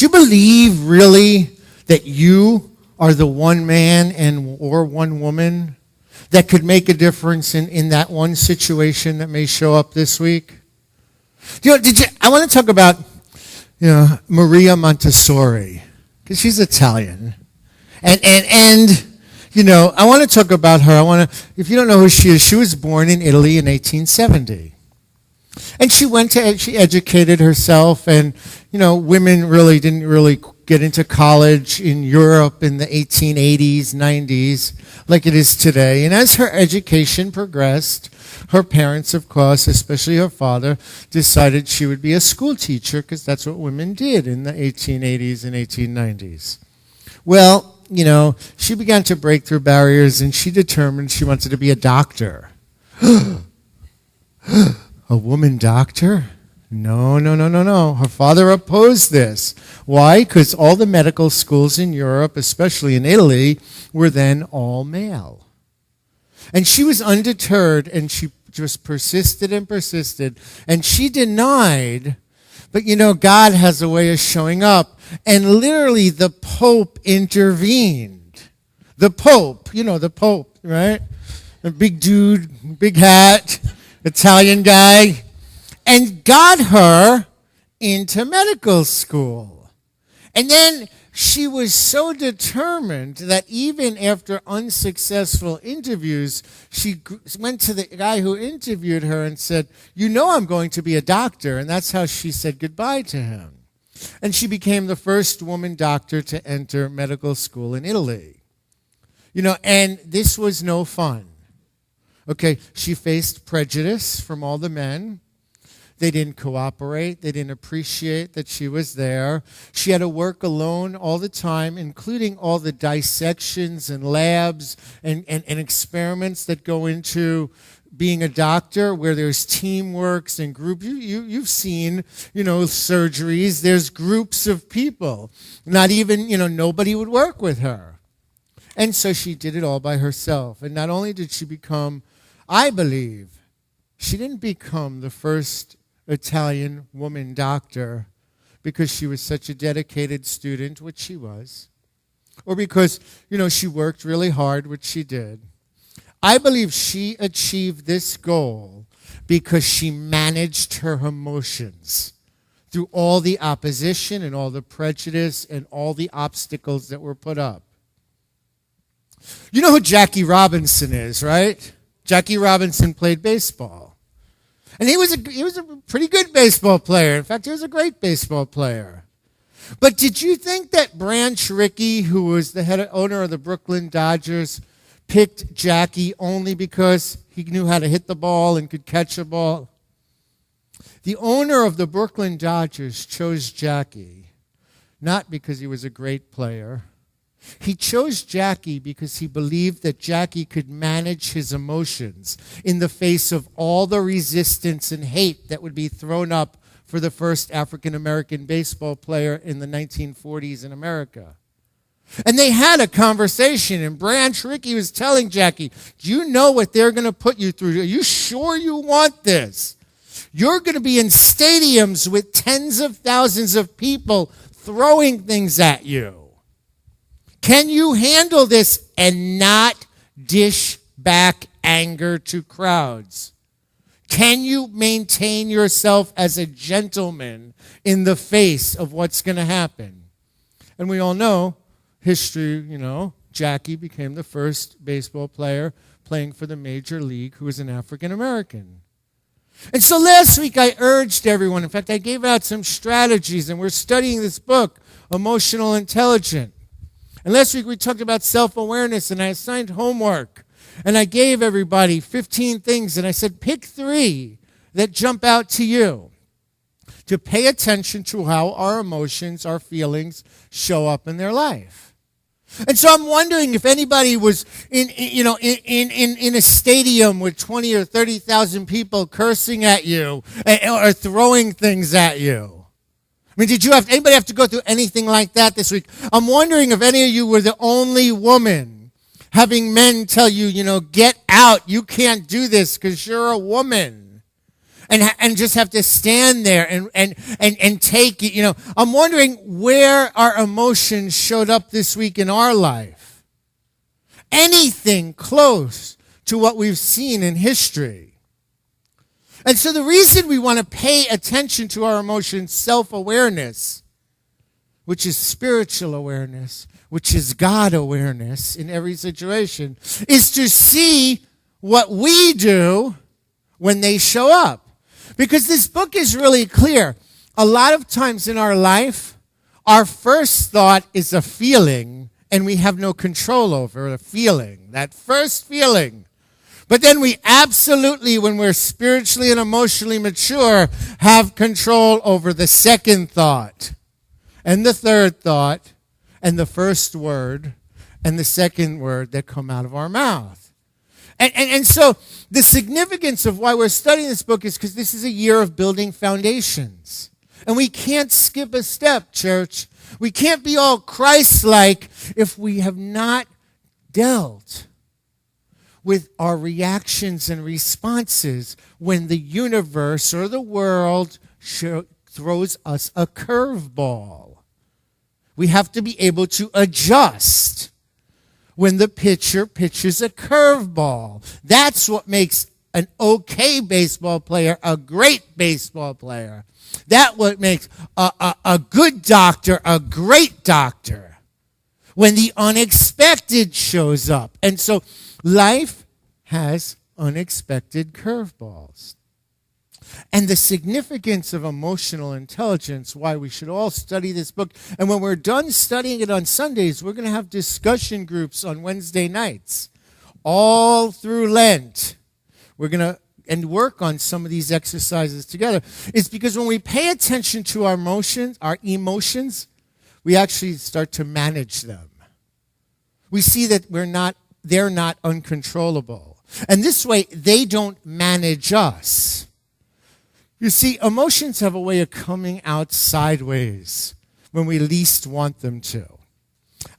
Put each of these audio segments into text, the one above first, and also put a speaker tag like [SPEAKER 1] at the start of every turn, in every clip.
[SPEAKER 1] Do you believe really that you are the one man or one woman that could make a difference in that one situation that may show up this week? I want to talk about Maria Montessori, because she's Italian. And I want to talk about her. If you don't know who she is, she was born in Italy in 1870. And she educated herself, and, women didn't really get into college in Europe in the 1880s, 90s, like it is today. And as her education progressed, her parents, of course, especially her father, decided she would be a school teacher, because that's what women did in the 1880s and 1890s. Well, she began to break through barriers, and she determined she wanted to be a doctor. A woman doctor? No. Her father opposed this. Why? Because all the medical schools in Europe, especially in Italy, were then all male. And she was undeterred, and she just persisted and persisted. And she denied, but God has a way of showing up. And literally the Pope intervened. The Pope, the Pope, right? A big dude, big hat, Italian guy, and got her into medical school. And then she was so determined that even after unsuccessful interviews, she went to the guy who interviewed her and said, I'm going to be a doctor. And that's how she said goodbye to him. And she became the first woman doctor to enter medical school in Italy. And this was no fun. Okay, she faced prejudice from all the men. They didn't cooperate. They didn't appreciate that she was there. She had to work alone all the time, including all the dissections and labs and experiments that go into being a doctor, where there's teamworks and groups. You've seen, surgeries. There's groups of people. Not even, nobody would work with her. And so she did it all by herself. And not only did she become, I believe, she didn't become the first Italian woman doctor because she was such a dedicated student, which she was, or because, she worked really hard, which she did. I believe she achieved this goal because she managed her emotions through all the opposition and all the prejudice and all the obstacles that were put up. You know who Jackie Robinson is, right? Jackie Robinson played baseball. And he was a pretty good baseball player. In fact, he was a great baseball player. But did you think that Branch Rickey, who was the head owner of the Brooklyn Dodgers, picked Jackie only because he knew how to hit the ball and could catch a ball? The owner of the Brooklyn Dodgers chose Jackie not because he was a great player. He chose Jackie because he believed that Jackie could manage his emotions in the face of all the resistance and hate that would be thrown up for the first African-American baseball player in the 1940s in America. And they had a conversation, and Branch Rickey was telling Jackie, do you know what they're going to put you through? Are you sure you want this? You're going to be in stadiums with tens of thousands of people throwing things at you. Can you handle this and not dish back anger to crowds? Can you maintain yourself as a gentleman in the face of what's going to happen? And we all know history, Jackie became the first baseball player playing for the major league who was an African American. And so last week I urged everyone, in fact I gave out some strategies, and we're studying this book, Emotional Intelligence. And last week we talked about self-awareness, and I assigned homework. And I gave everybody 15 things, and I said, pick 3 that jump out to you to pay attention to how our emotions, our feelings show up in their life. And so I'm wondering if anybody was in a stadium with 20 or 30,000 people cursing at you or throwing things at you. I mean, did anybody have to go through anything like that this week? I'm wondering if any of you were the only woman having men tell you, get out, you can't do this because you're a woman. and just have to stand there and take it. I'm wondering where our emotions showed up this week in our life. Anything close to what we've seen in history. And so the reason we want to pay attention to our emotions, self-awareness, which is spiritual awareness, which is God awareness in every situation, is to see what we do when they show up. Because this book is really clear. A lot of times in our life, our first thought is a feeling, and we have no control over the feeling, that first feeling. But then we absolutely, when we're spiritually and emotionally mature, have control over the second thought, and the third thought, and the first word, and the second word that come out of our mouth. And so the significance of why we're studying this book is because this is a year of building foundations. And we can't skip a step, church. We can't be all Christ-like if we have not dealt with our reactions and responses when the universe or the world throws us a curveball. We have to be able to adjust when the pitcher pitches a curveball. That's what makes an okay baseball player a great baseball player. That's what makes a good doctor a great doctor. When the unexpected shows up. And so life has unexpected curveballs. And the significance of emotional intelligence, why we should all study this book. And when we're done studying it on Sundays, we're going to have discussion groups on Wednesday nights. All through Lent. We're going to work on some of these exercises together. It's because when we pay attention to our emotions, we actually start to manage them. We see that they're not uncontrollable. And this way, they don't manage us. You see, emotions have a way of coming out sideways when we least want them to.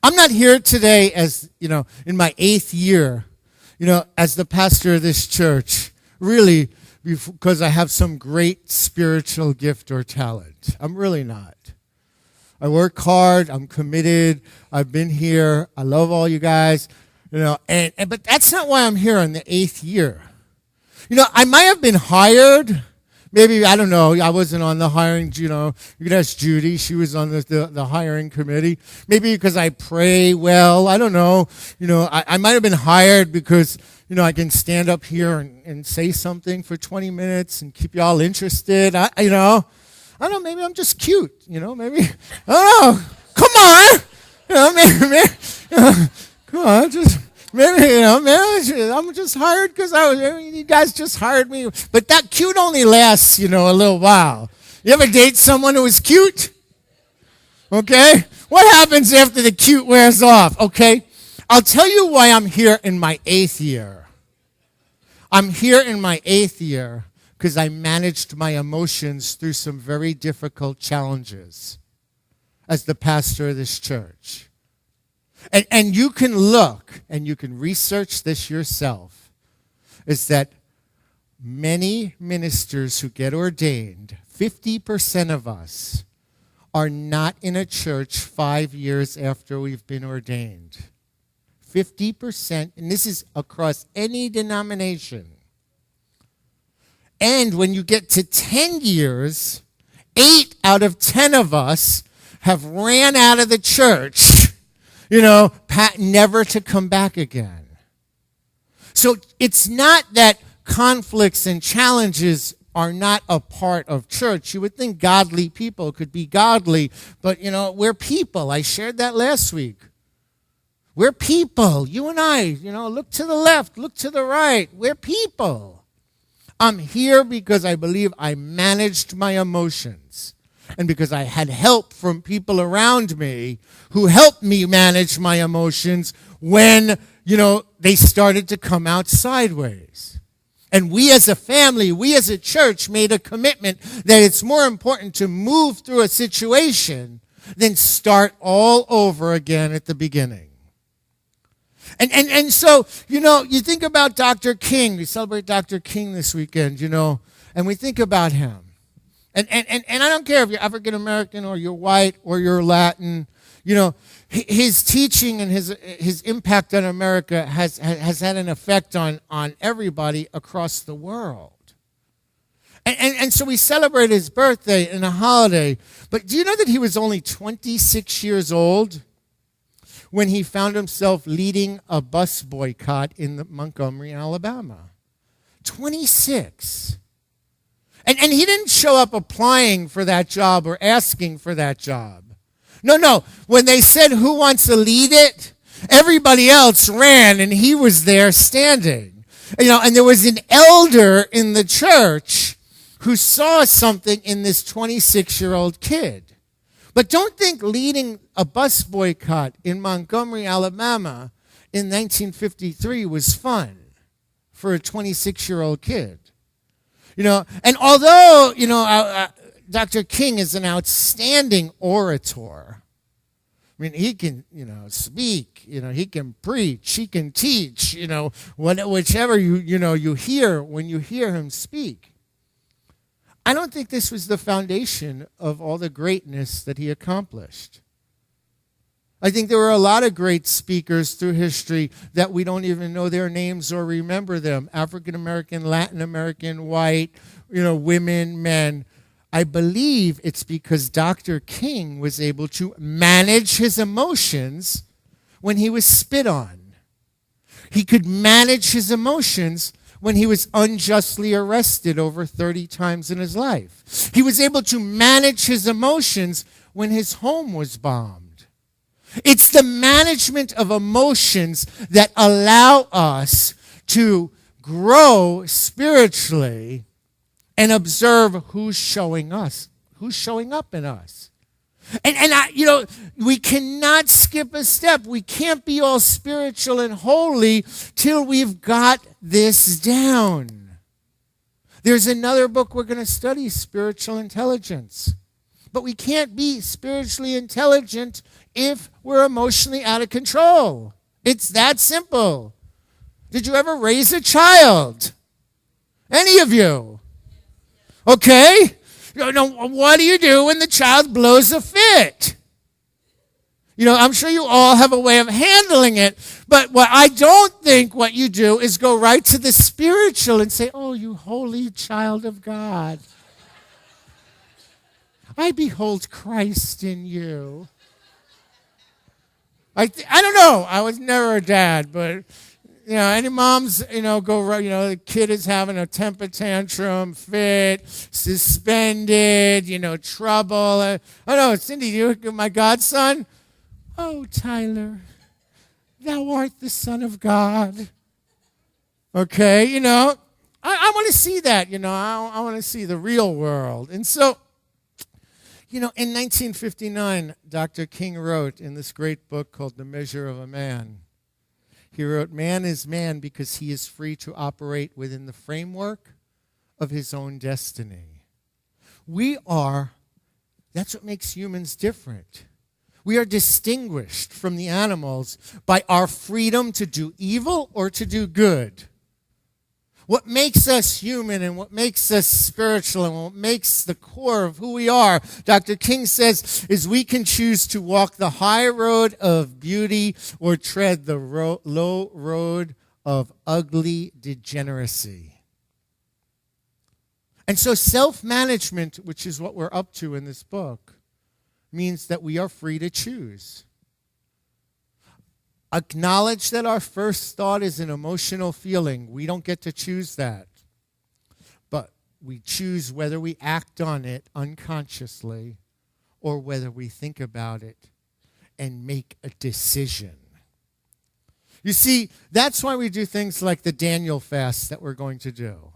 [SPEAKER 1] I'm not here today as, in my 8th year, as the pastor of this church, really because I have some great spiritual gift or talent. I'm really not. I work hard. I'm committed. I've been here. I love all you guys, but that's not why I'm here in the 8th year. I might have been hired. Maybe, I don't know, I wasn't on the hiring, you could ask Judy, she was on the hiring committee. Maybe because I pray well, I don't know. I might have been hired because, I can stand up here and say something for 20 minutes and keep you all interested. I don't know, maybe I'm just cute, maybe, I don't know. Come on, maybe, come on, maybe, I'm just hired because you guys just hired me. But that cute only lasts, a little while. You ever date someone who is cute? Okay? What happens after the cute wears off? Okay? I'll tell you why I'm here in my 8th year. I'm here in my 8th year because I managed my emotions through some very difficult challenges as the pastor of this church. And you can look and you can research this yourself, is that many ministers who get ordained, 50% of us, are not in a church 5 years after we've been ordained. 50%, and this is across any denomination. And when you get to 10 years, 8 out of 10 of us have ran out of the church, never to come back again. So it's not that conflicts and challenges are not a part of church. You would think godly people could be godly, but, we're people. I shared that last week. We're people. You and I, look to the left, look to the right. We're people. I'm here because I believe I managed my emotions. And because I had help from people around me who helped me manage my emotions when, they started to come out sideways. And we as a family, we as a church made a commitment that it's more important to move through a situation than start all over again at the beginning. And so, you think about Dr. King. We celebrate Dr. King this weekend, and we think about him. And I don't care if you're African American or you're white or you're Latin, his teaching and his impact on America has had an effect on everybody across the world. And so we celebrate his birthday and a holiday. But do you know that he was only 26 years old when he found himself leading a bus boycott in Montgomery, Alabama? 26. And he didn't show up applying for that job or asking for that job. No. When they said, who wants to lead it? Everybody else ran, and he was there standing. And there was an elder in the church who saw something in this 26-year-old kid. But don't think leading a bus boycott in Montgomery, Alabama in 1953 was fun for a 26-year-old kid. And although, Dr. King is an outstanding orator, I mean, he can, speak, he can preach, he can teach, whichever you hear when you hear him speak. I don't think this was the foundation of all the greatness that he accomplished. I think there were a lot of great speakers through history that we don't even know their names or remember them. African American, Latin American, white, women, men. I believe it's because Dr. King was able to manage his emotions when he was spit on. He could manage his emotions when he was unjustly arrested over 30 times in his life. He was able to manage his emotions when his home was bombed. It's the management of emotions that allow us to grow spiritually and observe who's showing up in us. And we cannot skip a step. We can't be all spiritual and holy till we've got this down. There's another book we're going to study, Spiritual Intelligence. But we can't be spiritually intelligent if we're emotionally out of control. It's that simple. Did you ever raise a child? Any of you? Okay? What do you do when the child blows a fit? I'm sure you all have a way of handling it, but what I don't think what you do is go right to the spiritual and say, oh, you holy child of God, I behold Christ in you. I don't know. I was never a dad, but any moms, go right, the kid is having a temper tantrum, fit, suspended, trouble. Oh, no, Cindy, you're my godson? Oh, Tyler, thou art the Son of God. Okay, I want to see that, I want to see the real world. And so, in 1959, Dr. King wrote in this great book called The Measure of a Man, he wrote, man is man because he is free to operate within the framework of his own destiny. That's what makes humans different. We are distinguished from the animals by our freedom to do evil or to do good. What makes us human and what makes us spiritual and what makes the core of who we are, Dr. King says, is we can choose to walk the high road of beauty or tread the low road of ugly degeneracy. And so self-management, which is what we're up to in this book, means that we are free to choose. Acknowledge that our first thought is an emotional feeling. We don't get to choose that. But we choose whether we act on it unconsciously or whether we think about it and make a decision. You see, that's why we do things like the Daniel fast that we're going to do.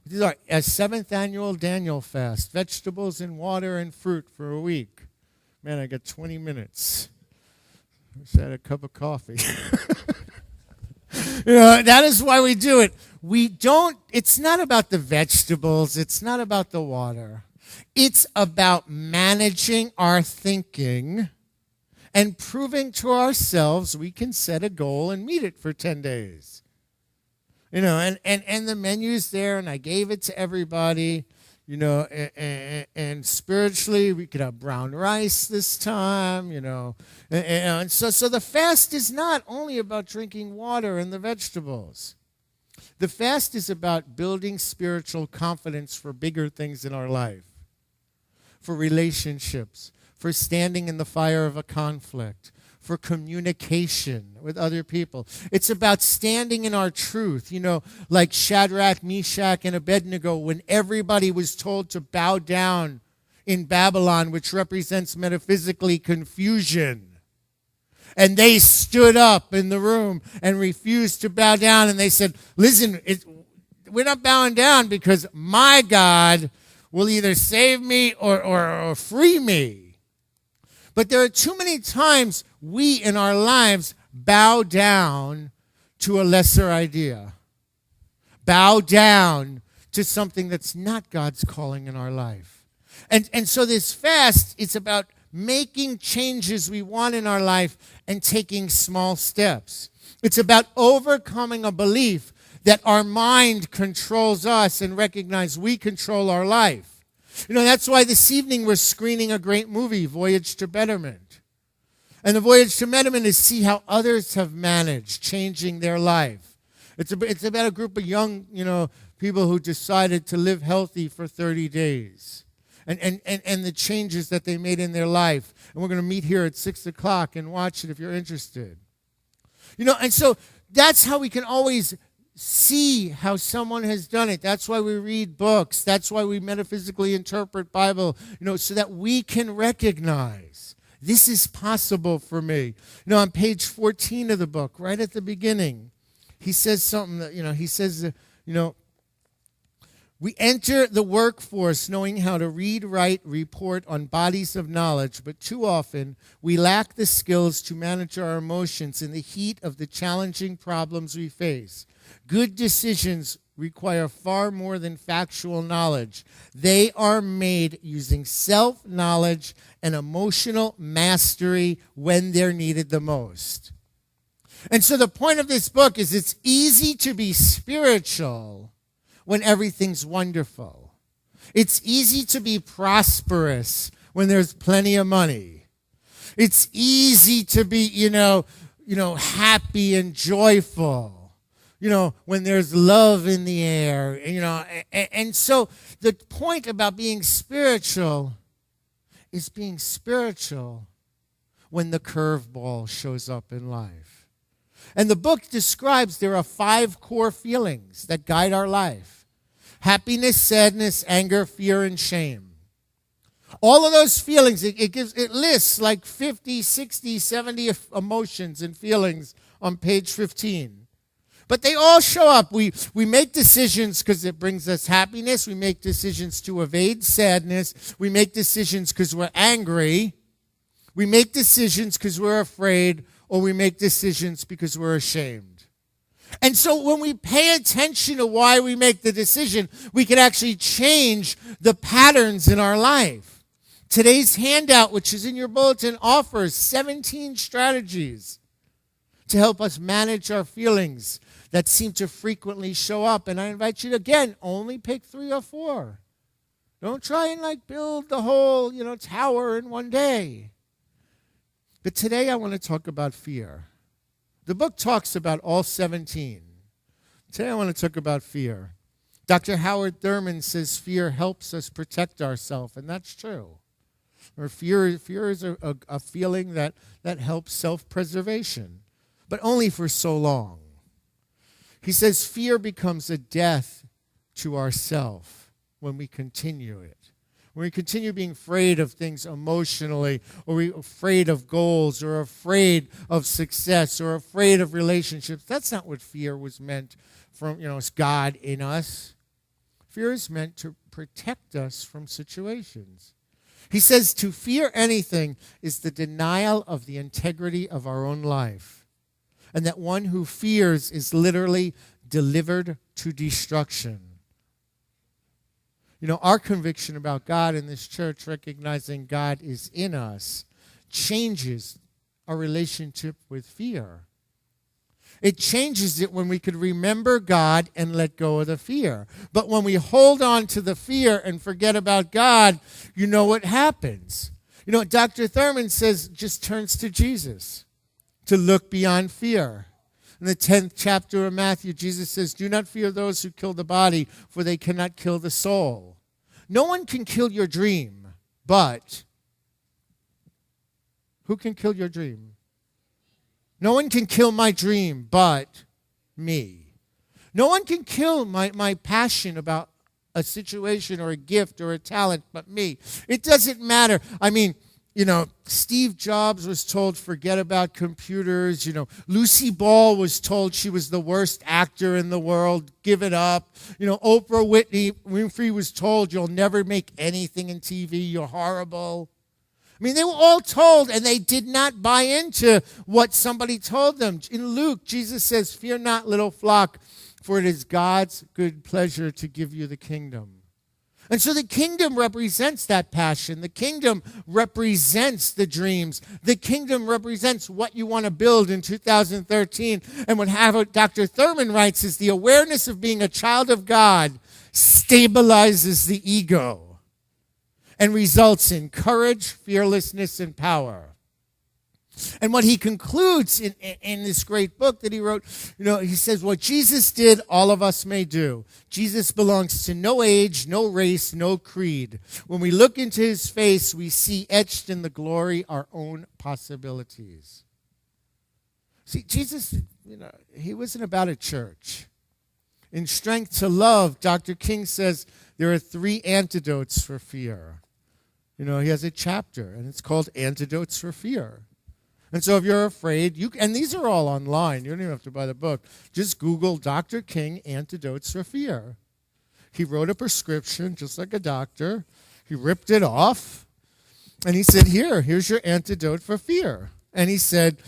[SPEAKER 1] We do our 7th annual Daniel fast, vegetables and water and fruit for a week. Man, I got 20 minutes. I wish I had a cup of coffee. That is why we do it. It's not about the vegetables. It's not about the water. It's about managing our thinking and proving to ourselves we can set a goal and meet it for 10 days. And the menu's there, and I gave it to everybody, and spiritually we could have brown rice this time, and so the fast is not only about drinking water and the vegetables. The fast is about building spiritual confidence for bigger things in our life, for relationships, for standing in the fire of a conflict, for communication with other people. It's about standing in our truth, like Shadrach, Meshach, and Abednego, when everybody was told to bow down in Babylon, which represents metaphysically confusion. And they stood up in the room and refused to bow down, and they said, listen, we're not bowing down because my God will either save me or free me. But there are too many times we in our lives bow down to a lesser idea. Bow down to something that's not God's calling in our life. And so this fast, it's about making changes we want in our life and taking small steps. It's about overcoming a belief that our mind controls us and recognize we control our life. That's why this evening we're screening a great movie, Voyage to Betterment. And the Voyage to Betterment is see how others have managed changing their life. It's about a group of young, people who decided to live healthy for 30 days. And the changes that they made in their life. And we're going to meet here at 6 o'clock and watch it if you're interested. And so that's how we can always see how someone has done it. That's why we read books. That's why we metaphysically interpret Bible, so that we can recognize this is possible for me. On page 14 of the book, right at the beginning, he says something that, he says, we enter the workforce knowing how to read, write, report on bodies of knowledge, but too often we lack the skills to manage our emotions in the heat of the challenging problems we face. Good decisions require far more than factual knowledge. They are made using self-knowledge and emotional mastery when they're needed the most. And so the point of this book is it's easy to be spiritual when everything's wonderful. It's easy to be prosperous when there's plenty of money. It's easy to be, happy and joyful. When there's love in the air, and so the point about being spiritual is being spiritual when the curveball shows up in life. And the book describes there are 5 core feelings that guide our life: happiness, sadness, anger, fear, and shame. All of those feelings, it lists like 50, 60, 70 emotions and feelings on page 15. But they all show up. We make decisions because it brings us happiness. We make decisions to evade sadness. We make decisions because we're angry. We make decisions because we're afraid, or we make decisions because we're ashamed. And so when we pay attention to why we make the decision, we can actually change the patterns in our life. Today's handout, which is in your bulletin, offers 17 strategies to help us manage our feelings that seem to frequently show up. And I invite you to, again, only pick 3 or 4. Don't try and build the whole, tower in one day. But today I want to talk about fear. The book talks about all 17. Today I want to talk about fear. Dr. Howard Thurman says fear helps us protect ourselves, and that's true. Or fear is a feeling that helps self-preservation, but only for so long. He says fear becomes a death to ourself when we continue it. When we continue being afraid of things emotionally, or we're afraid of goals, or afraid of success, or afraid of relationships. That's not what fear was meant from, it's God in us. Fear is meant to protect us from situations. He says to fear anything is the denial of the integrity of our own life. And that one who fears is literally delivered to destruction. Our conviction about God in this church, recognizing God is in us, changes our relationship with fear. It changes it when we could remember God and let go of the fear. But when we hold on to the fear and forget about God, you know what happens. You know, Dr. Thurman says just turns to Jesus to look beyond fear. In the 10th chapter of Matthew, Jesus says, do not fear those who kill the body, for they cannot kill the soul. No one can kill your dream, but who can kill your dream? No one can kill my dream but me. No one can kill my passion about a situation or a gift or a talent but me. It doesn't matter. I mean, you know, Steve Jobs was told, forget about computers. You know, Lucy Ball was told she was the worst actor in the world. Give it up. You know, Oprah Winfrey was told, you'll never make anything in TV. You're horrible. I mean, they were all told, and they did not buy into what somebody told them. In Luke, Jesus says, fear not, little flock, for it is God's good pleasure to give you the kingdom. And so the kingdom represents that passion. The kingdom represents the dreams. The kingdom represents what you want to build in 2013. And what Dr. Thurman writes is the awareness of being a child of God stabilizes the ego and results in courage, fearlessness, and power. And what he concludes in this great book that he wrote, you know, he says, what Jesus did, all of us may do. Jesus belongs to no age, no race, no creed. When we look into his face, we see etched in the glory our own possibilities. See, Jesus, you know, he wasn't about a church. In Strength to Love, Dr. King says there are 3 antidotes for fear. You know, he has a chapter, and it's called Antidotes for Fear. And so if you're afraid, and these are all online. You don't even have to buy the book. Just Google Dr. King Antidotes for Fear. He wrote a prescription, just like a doctor. He ripped it off, and he said, here's your antidote for fear. And he said,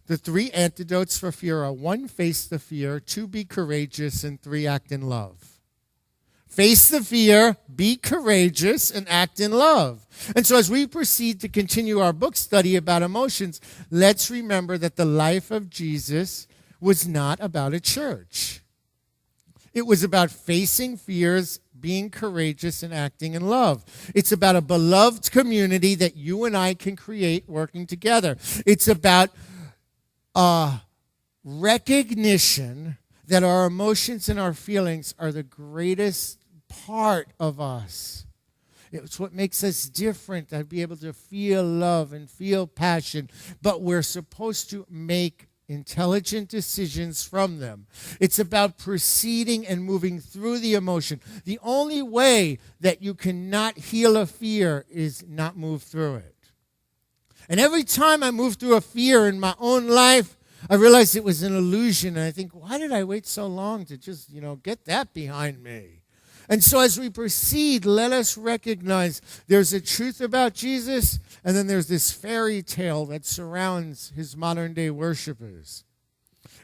[SPEAKER 1] the 3 antidotes for fear are 1, face the fear, 2, be courageous, and 3, act in love. Face the fear, be courageous, and act in love. And so as we proceed to continue our book study about emotions, let's remember that the life of Jesus was not about a church. It was about facing fears, being courageous, and acting in love. It's about a beloved community that you and I can create working together. It's about recognition that our emotions and our feelings are the greatest part of us. It's what makes us different, to be able to feel love and feel passion, but we're supposed to make intelligent decisions from them. It's about proceeding and moving through the emotion. The only way that you cannot heal a fear is not move through it. And every time I move through a fear in my own life, I realized it was an illusion, and I think, why did I wait so long to just, get that behind me? And so as we proceed, let us recognize there's a truth about Jesus, and then there's this fairy tale that surrounds his modern-day worshipers.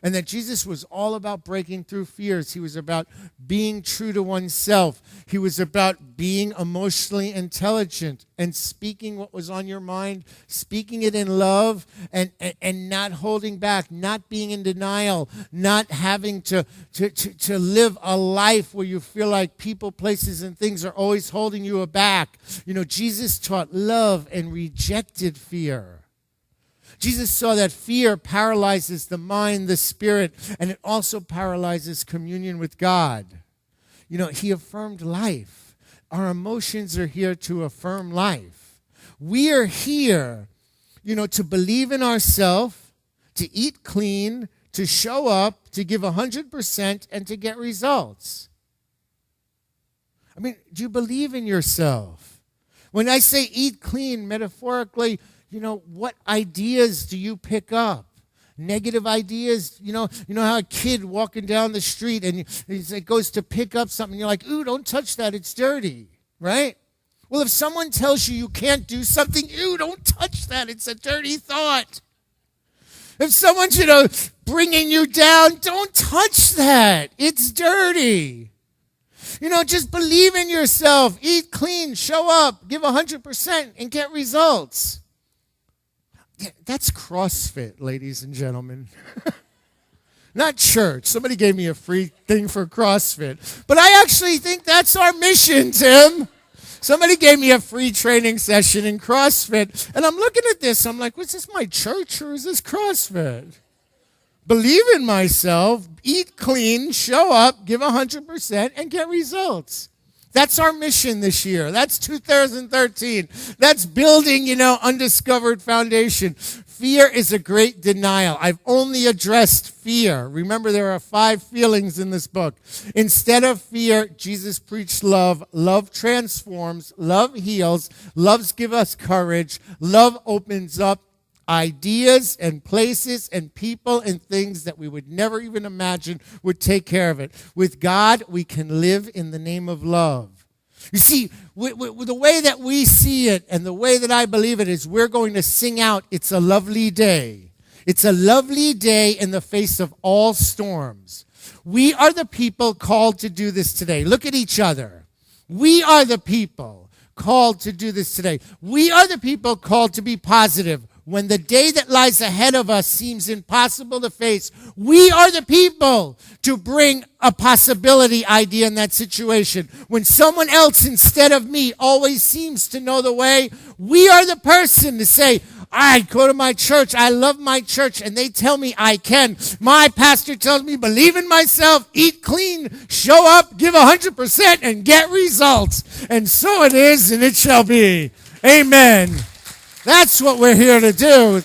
[SPEAKER 1] And that Jesus was all about breaking through fears. He was about being true to oneself. He was about being emotionally intelligent and speaking what was on your mind, speaking it in love, and not holding back, not being in denial, not having to live a life where you feel like people, places, and things are always holding you back. Jesus taught love and rejected fear. Jesus saw that fear paralyzes the mind, the spirit, and it also paralyzes communion with God. He affirmed life. Our emotions are here to affirm life. We are here, to believe in ourselves, to eat clean, to show up, to give 100%, and to get results. Do you believe in yourself? When I say eat clean, metaphorically, what ideas do you pick up? Negative ideas. You know how a kid walking down the street and he goes to pick up something, you're like, ooh, don't touch that, it's dirty, right? Well, if someone tells you can't do something, ooh, don't touch that, it's a dirty thought. If someone's, bringing you down, don't touch that, it's dirty. Just believe in yourself, eat clean, show up, give 100%, and get results. Yeah, that's CrossFit, ladies and gentlemen. Not church. Somebody gave me a free thing for CrossFit. But I actually think that's our mission, Tim. Somebody gave me a free training session in CrossFit. And I'm looking at this. I'm like, was this my church or is this CrossFit? Believe in myself, eat clean, show up, give 100%, and get results. That's our mission this year. That's 2013. That's building, undiscovered foundation. Fear is a great denial. I've only addressed fear. Remember, there are 5 feelings in this book. Instead of fear, Jesus preached love. Love transforms. Love heals. Love gives us courage. Love opens up ideas and places and people and things that we would never even imagine would take care of it. With God, we can live in the name of love. You see, with the way that we see it and the way that I believe it is we're going to sing out, "It's a lovely day." It's a lovely day in the face of all storms. We are the people called to do this today. Look at each other. We are the people called to do this today. We are the people called to be positive. When the day that lies ahead of us seems impossible to face, we are the people to bring a possibility idea in that situation. When someone else instead of me always seems to know the way, we are the person to say, I go to my church, I love my church, and they tell me I can. My pastor tells me, believe in myself, eat clean, show up, give 100%, and get results. And so it is, and it shall be. Amen. That's what we're here to do.